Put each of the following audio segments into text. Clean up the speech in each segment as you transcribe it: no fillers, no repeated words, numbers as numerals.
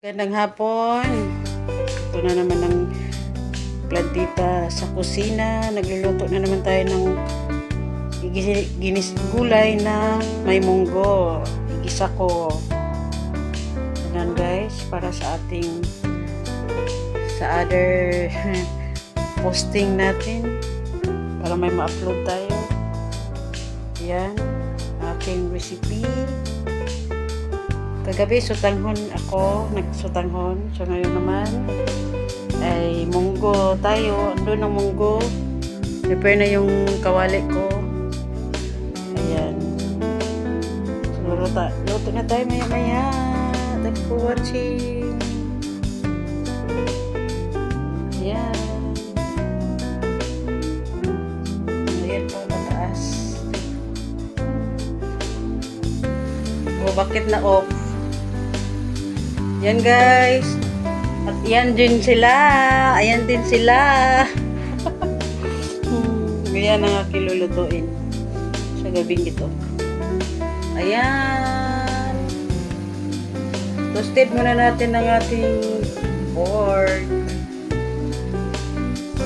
Magandang hapon. Ito na naman ang plantita sa kusina. Nagluluto na naman tayo ng ginis gulay na may munggo. Igisa ko. Ayan guys, para sa ating sa other posting natin. Para may ma-upload tayo. Ayan, ating recipe. Kagabi, sutanghon ako. Nagsutanghon. So, ngayon naman, ay munggo tayo. Andun ang munggo. Prepare na yung kawali ko. Ayan. So, luto na tayo maya-maya. Thanks for watching. Ayan. Ayan po, mataas. O, bakit na off? Yan guys. At yan din sila. Ayan din sila. Ayan ang aking lulutuin sa gabing ito. Ayan. Toasted muna natin ang ating pork.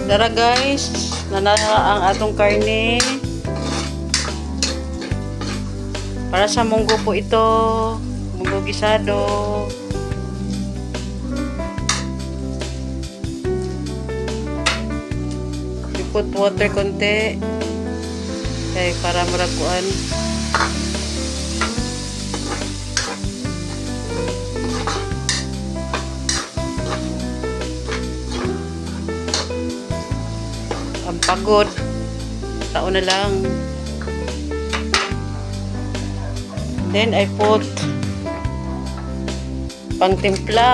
Tara guys. Nanala ang atong karne. Para sa munggo po ito. Munggo gisado. Put water konti kay para muraguan. Ang pagod tao na lang. Then I put pangtimpla.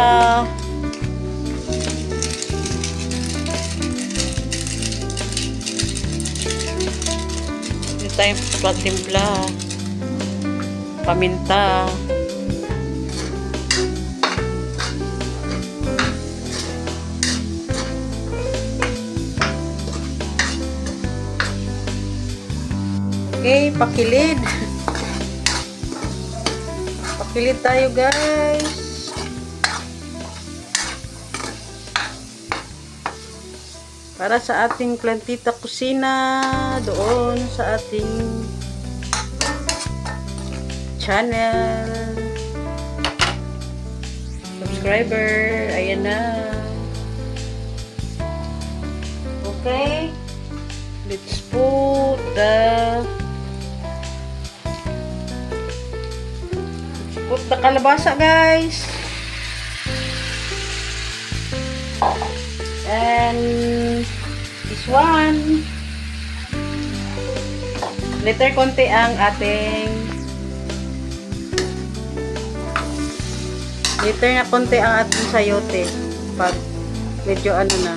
Tayo patimpla, paminta, okay, pakilid tayo guys. Para sa ating plantita kusina doon sa ating channel. Subscriber, ayan na. Okay. Let's put the kalabasa guys. And this one. Later konti ang ating sayote pag medyo ano na.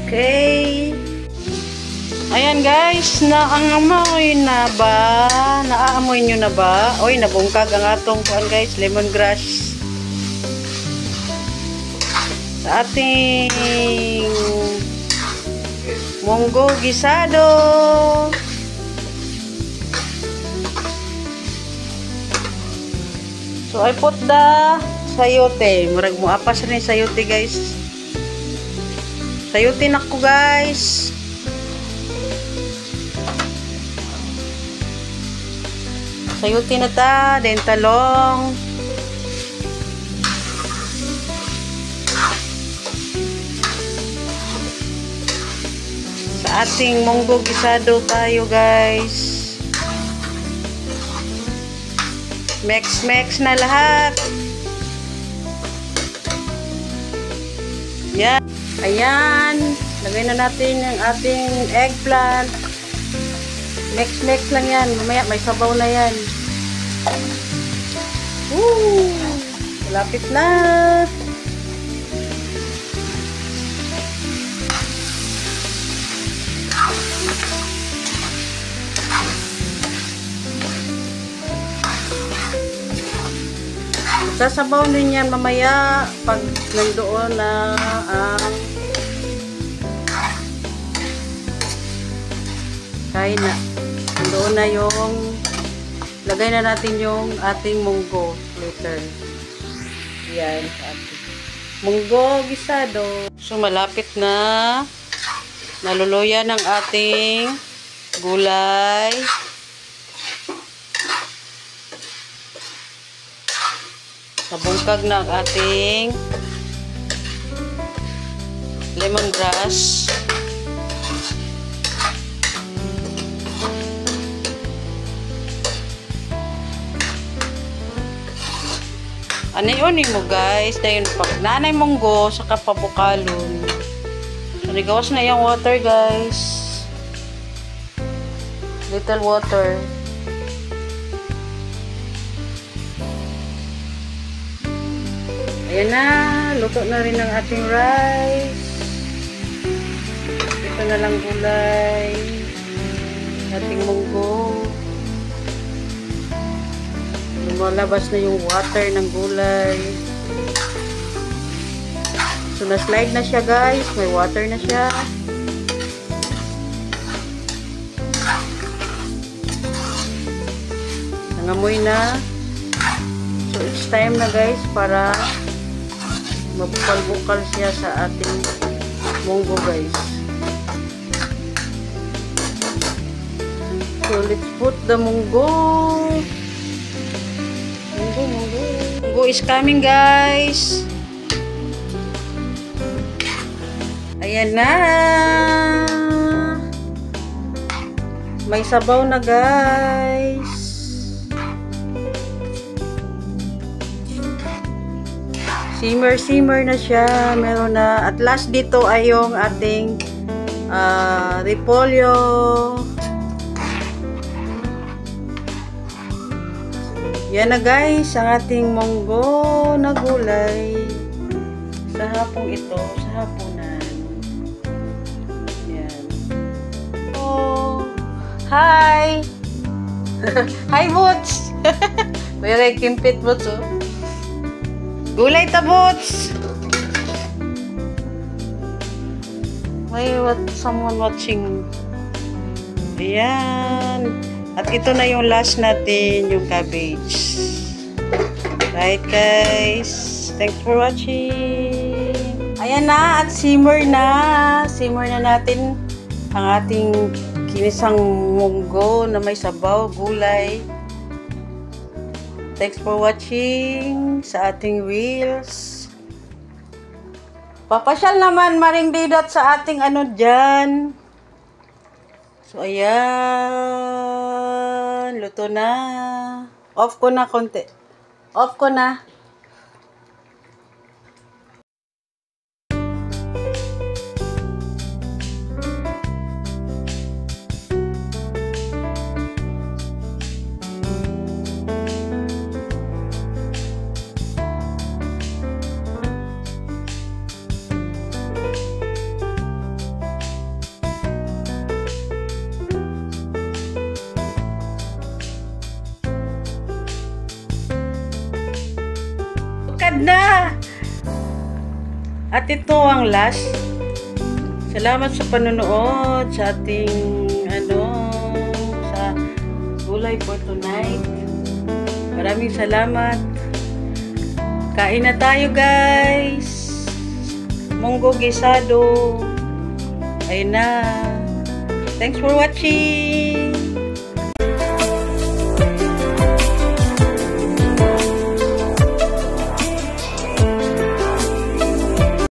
Okay. Ayan guys, naamoy na ba? Naaamoy nyo na ba? Oy, nabungkag ang atong kuan guys, lemongrass. Sa ating munggo gisado. So I put the sayote. Murag mo apas rin sayote guys. Sayote na ko guys. Sayote na ta, then talong. Sa ating munggo gisado tayo guys. Mix na lahat. Yan. Ayan. Lagay na natin yung ating eggplant. Mix lang yan. Mamaya may sabaw na yan. Woo! Malapit na. Sasabaw din yan mamaya pag nandoon na ang kain na. Doon na yung lagay na natin yung ating munggo later. Yan, munggo gisado. So malapit na naluluyan ng ating gulay. Nabungkag na ang ating lemongrass. Ano yun mo guys? Dahil pag nanay munggo sa kapabukalon. So nigawas na yung water guys. Little water. Ayan na. Luto na rin ang ating rice. Ito na lang gulay. Ating munggo. Lumalabas na yung water ng gulay. So, na-slide na siya guys. May water na siya. Nangamoy na. So, it's time na guys para mabukal-bukal siya sa ating munggo guys. So, let's put the munggo. Munggo is coming guys. Ayan na. May sabaw na guys. Simmer na siya. Meron na. At last dito ay yung ating repolyo. Yan na guys, ang ating munggo na gulay sa hapong ito, sa hapunan. Yan. Oh, hi! Hi, Boots! May kimpit, Boots, oh. Gulay ta, Boots! May someone watching. Ayan. At ito na yung last natin, yung cabbage. Right, guys? Thanks for watching. Ayan na, at simmer na. Simmer na natin ang ating kinisang munggo na may sabaw, gulay. Thanks for watching sa ating reels. Papasyal naman, Maring Didot, sa ating ano dyan. So, ayan. Luto na. Off ko na konti. Off ko na. Na. At ito ang last. Salamat sa panonood sa ating sa gulay for tonight. Maraming salamat. Kain na tayo guys. Munggo gisado. Ayun na. Thanks for watching.